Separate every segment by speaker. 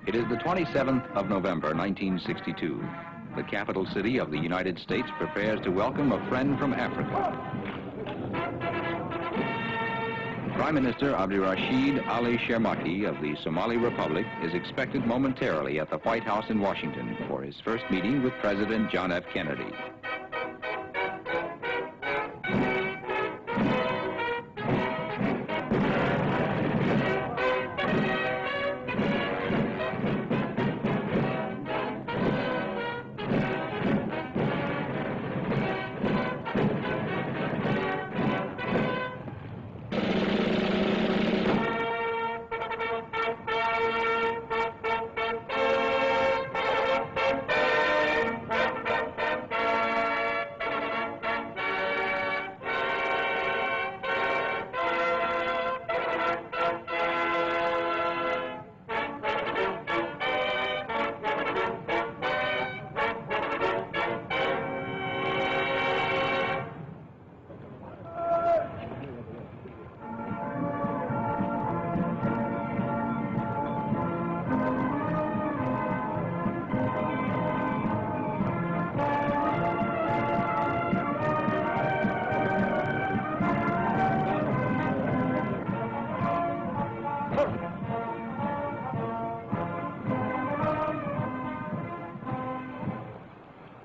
Speaker 1: It is the 27th of November, 1962. The capital city of the United States prepares to welcome a friend from Africa. Prime Minister Abdirashid Ali Shermaki of the Somali Republic is expected momentarily at the White House in Washington for his first meeting with President John F. Kennedy.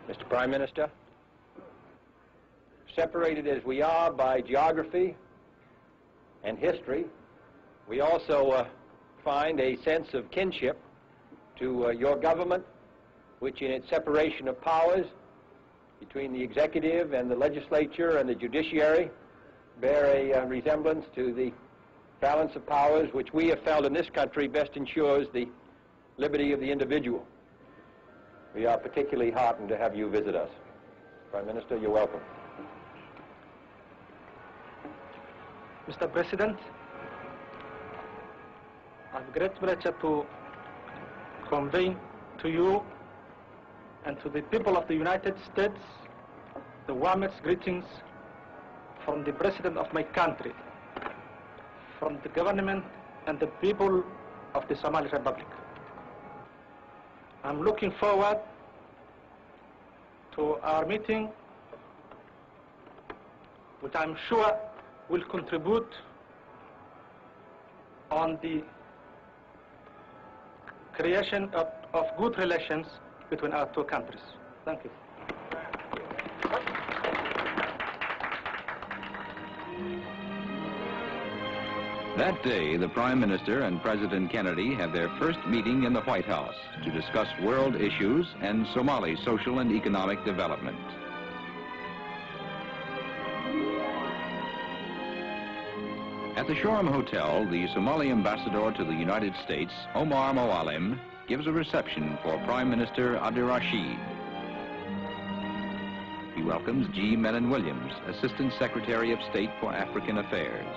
Speaker 2: Mr. Prime Minister, separated as we are by geography and history, we also find a sense of kinship to your government, which in its separation of powers between the executive and the legislature and the judiciary bear a resemblance to the balance of powers which we have felt in this country best ensures the liberty of the individual. We are particularly heartened to have you visit us. Prime Minister, you're welcome.
Speaker 3: Mr. President, I have great pleasure to convey to you and to the people of the United States the warmest greetings from the President of my country, from the government and the people of the Somali Republic. I'm looking forward to our meeting, which I'm sure will contribute on the creation of good relations between our two countries. Thank you.
Speaker 1: That day, the Prime Minister and President Kennedy have their first meeting in the White House to discuss world issues and Somali social and economic development. At the Shoreham Hotel, the Somali ambassador to the United States, Omar Moalim, gives a reception for Prime Minister Abdirashid. He welcomes G. Menon Williams, Assistant Secretary of State for African Affairs.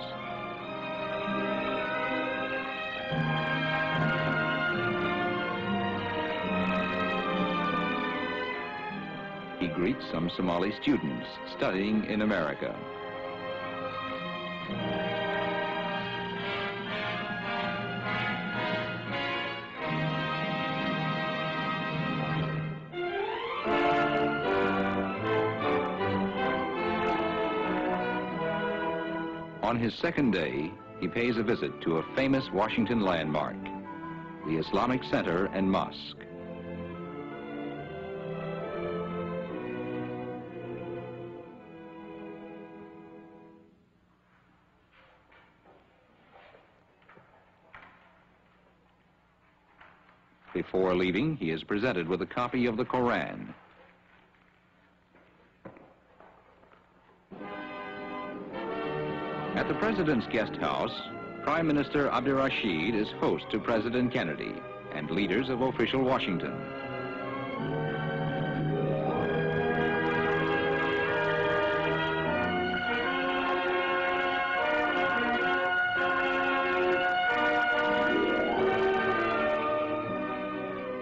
Speaker 1: He greets some Somali students studying in America. On his second day, he pays a visit to a famous Washington landmark, the Islamic Center and Mosque. Before leaving, he is presented with a copy of the Koran. At the President's guest house, Prime Minister Abdirashid is host to President Kennedy and leaders of official Washington.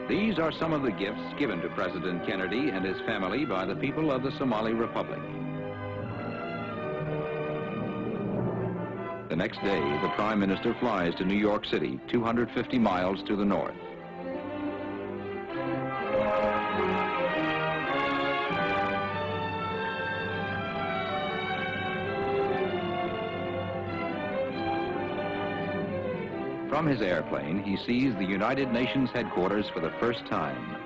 Speaker 1: These are some of the gifts given to President Kennedy and his family by the people of the Somali Republic. The next day, the Prime Minister flies to New York City, 250 miles to the north. From his airplane, he sees the United Nations headquarters for the first time.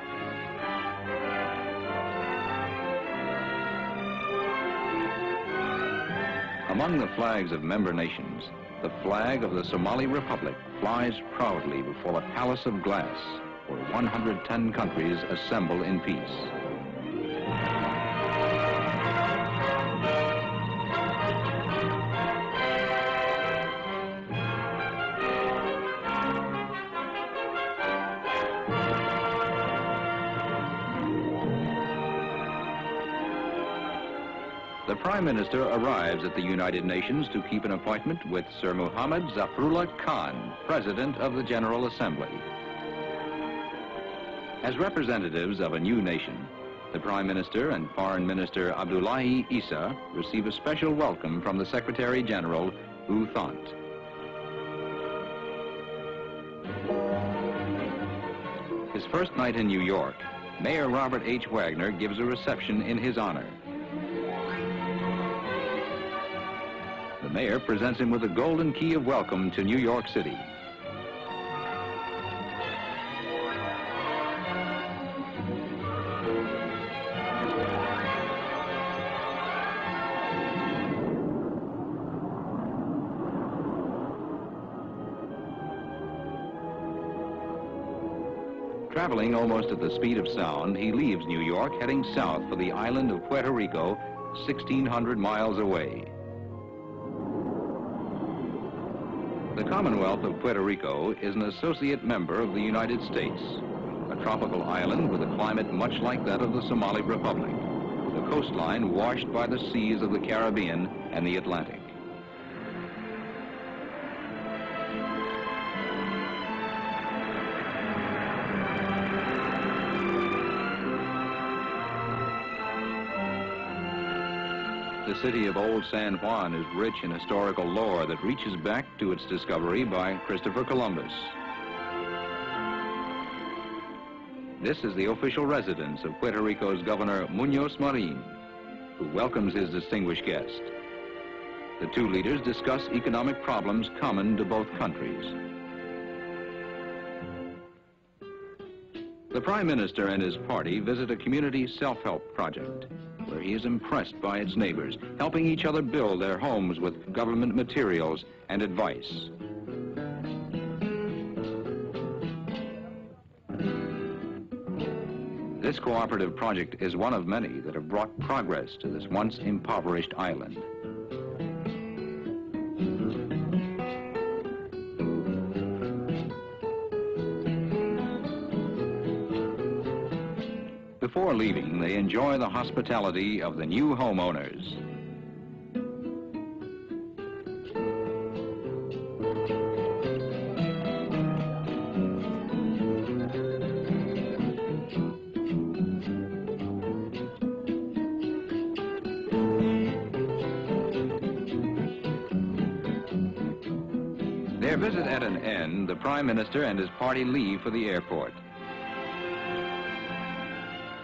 Speaker 1: Among the flags of member nations, the flag of the Somali Republic flies proudly before a palace of glass where 110 countries assemble in peace. The Prime Minister arrives at the United Nations to keep an appointment with Sir Muhammad Zafrullah Khan, President of the General Assembly. As representatives of a new nation, the Prime Minister and Foreign Minister Abdullahi Isa receive a special welcome from the Secretary General, U Thant. His first night in New York, Mayor Robert H. Wagner gives a reception in his honor. The mayor presents him with a golden key of welcome to New York City. Traveling almost at the speed of sound, he leaves New York, heading south for the island of Puerto Rico, 1,600 miles away. The Commonwealth of Puerto Rico is an associate member of the United States, a tropical island with a climate much like that of the Somali Republic, with a coastline washed by the seas of the Caribbean and the Atlantic. The city of Old San Juan is rich in historical lore that reaches back to its discovery by Christopher Columbus. This is the official residence of Puerto Rico's Governor Muñoz Marin, who welcomes his distinguished guest. The two leaders discuss economic problems common to both countries. The Prime Minister and his party visit a community self-help project, where he is impressed by its neighbors, helping each other build their homes with government materials and advice. This cooperative project is one of many that have brought progress to this once impoverished island. Before leaving, they enjoy the hospitality of the new homeowners. Their visit at an end, the Prime Minister and his party leave for the airport.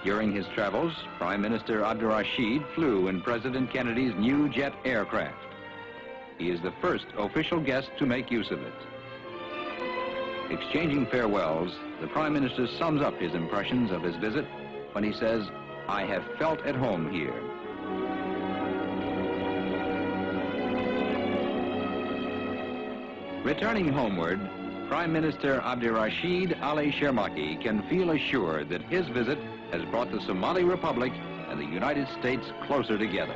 Speaker 1: During his travels, Prime Minister Abdurrashid flew in President Kennedy's new jet aircraft. He is the first official guest to make use of it. Exchanging farewells, the Prime Minister sums up his impressions of his visit when he says, "I have felt at home here." Returning homeward, Prime Minister Abdirashid Ali Shermaki can feel assured that his visit has brought the Somali Republic and the United States closer together.